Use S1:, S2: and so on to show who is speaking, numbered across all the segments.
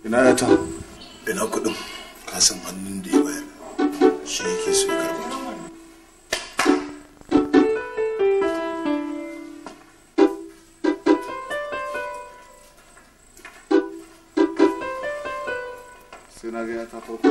S1: ina ya ta ina kudin kasan hannun da ya bayar shi yake so ya karba sai na ga ya ta farko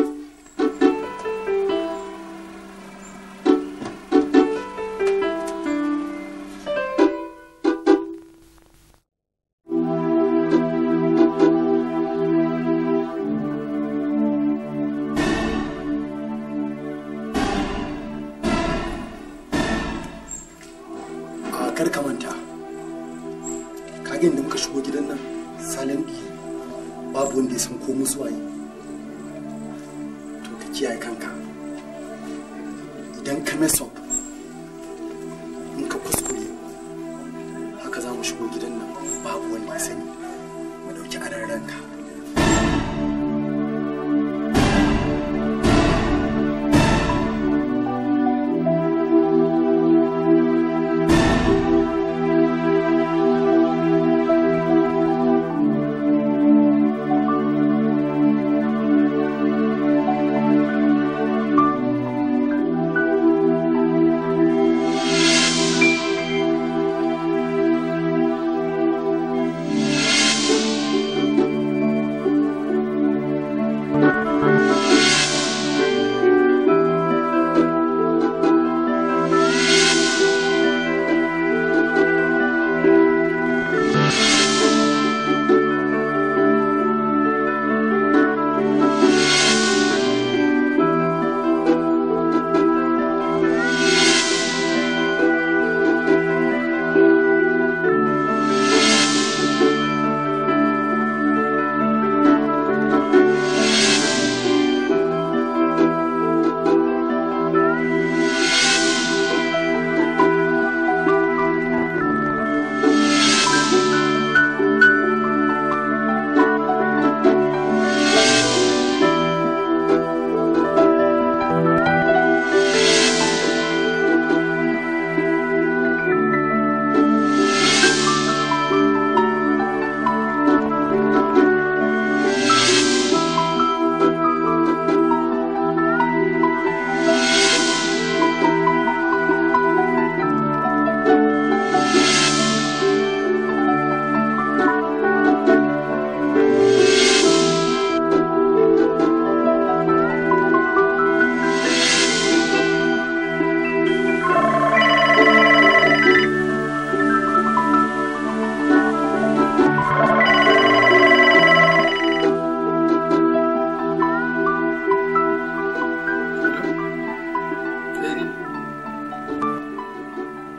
S2: kar ka manta kagen da muka shigo gidan nan salon babu wanda ya san ko musu waye to ka kiyaye kanka idan ka mess up in ka kuskure haka za mu shigo gidan nan babu wanda ya sani mu dauki aran ranka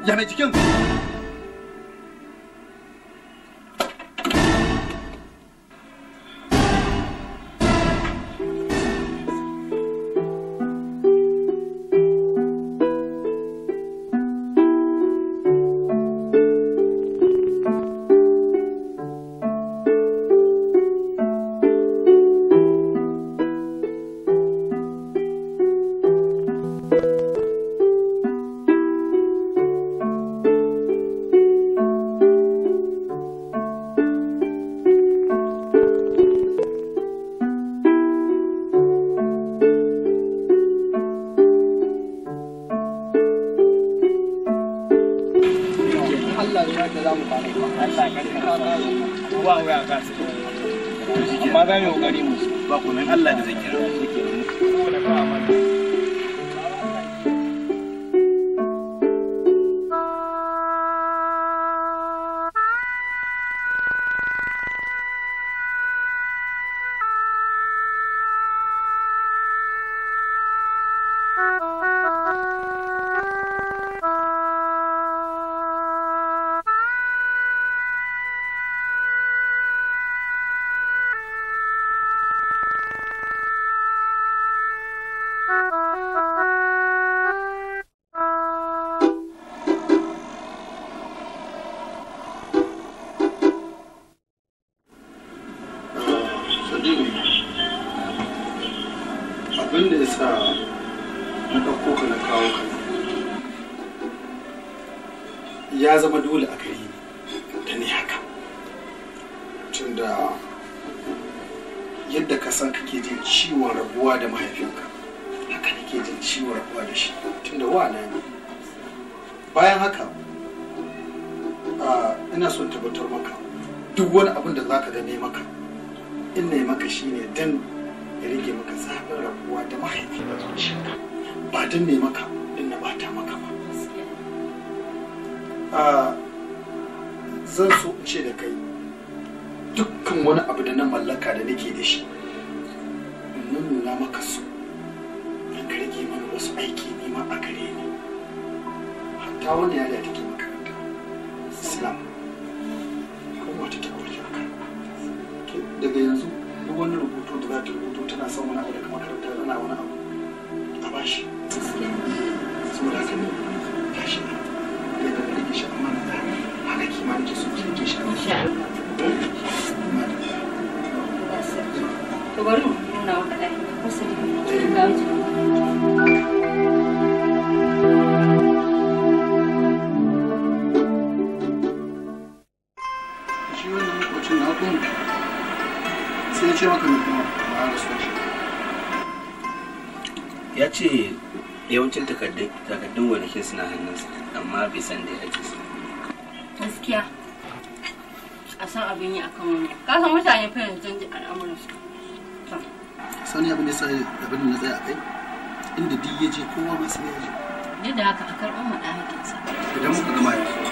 S3: Ya mai jikin?
S4: amma za mu kokari mu ba ku nan Allah da zai kira
S1: abin da ya sa na ɗauko ka na kawo ka ya zama dole a gare ni da ni haka tunda
S2: yadda ka san kake jin ciwon rabuwa da mahaifinka haka nake jin ciwon rabuwa da shi tunda wana ne. Bayan haka ina son tabbatar maka duk wani abin da zaka ga ne maka in ne maka shine dan ya rage maka zafin rabuwa da mahaifi a zuciyarka ba dan ne maka din na bata maka ba. Zan so in ce da kai dukkan wani abu da na mallaka da nake da shi in nuna maka su in ka rage mana wasu aiki nema a gare ni hatta wanda ya da take makaranta islam ko wata ta kwarki haka daga yanzu duk wani rubutu da za ta rubuto tana son wani abu daga makaranta tana wani abu a bashi saboda haka ne tashi na yadda da rage shi amma na haka kimanin ke so ke shi
S3: to bari mu nuna maka ɗaki kusa da ga wuce.
S2: Shi wannan makwacin na kuma sai ya ce maka ne kuma ba a rasuwa shi.
S5: Ya ce yawancin takardun gonakin suna hannunsa amma bai san da ya ake su.
S3: Gaskiya a san abin yi akan wani ka san mutane fa yanzu canji al'amuransu.
S2: Sani abin da ya abin da na tsaya a kai inda duk ya je kowa ma sai ya je.
S3: Duk da haka a karɓar mu ɗan hakinsa.
S2: Idan muka gama yanzu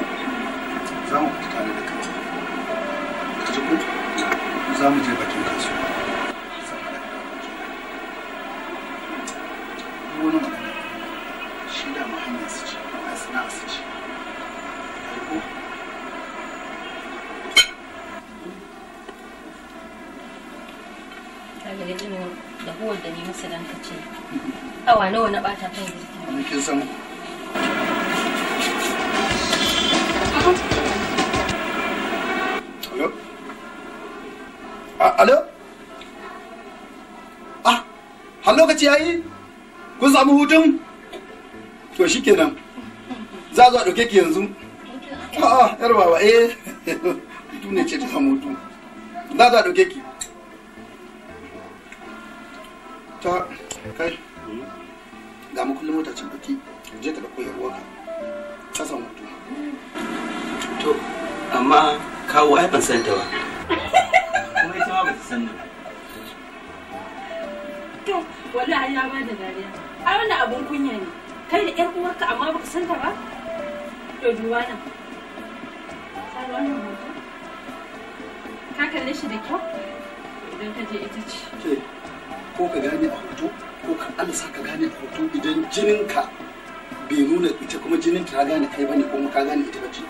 S2: za mu fita tare da kai. Ka ji ko za mu je bakin kasuwa. Wani magana shi da ma hanyar su ce ba a sana'a su ce. Ko
S3: kaga da irin da huwar da ne masa dan kace awa nawa na bata kan girki
S2: wani kin san Alo? Alo? Har lokaci yayi? Kun samu hutun? To shikenan. Za a zo a ɗauke ki yanzu? Yar baba hutu ne ce ta samu hutu. Za a zo a ɗauke ki. Ta kai ga mu kullum mota cin baki je ka da koyar waka ka san mutu
S5: to amma kawo ai ban san ta ba kuma ita ma ba ta san ni
S3: to wallahi ya ba da dariya ai wannan abun kunya ne kai da ƴar uwarka amma baka san ta ba to duba nan sai wannan hoto ka kalle shi da kyau idan ka je ita ce
S2: ko ka gane a hoto ko ka alsa ka gane a hoto idan jininka bai nuna ita kuma jinin ta gane kai bane ko ka gane ita bace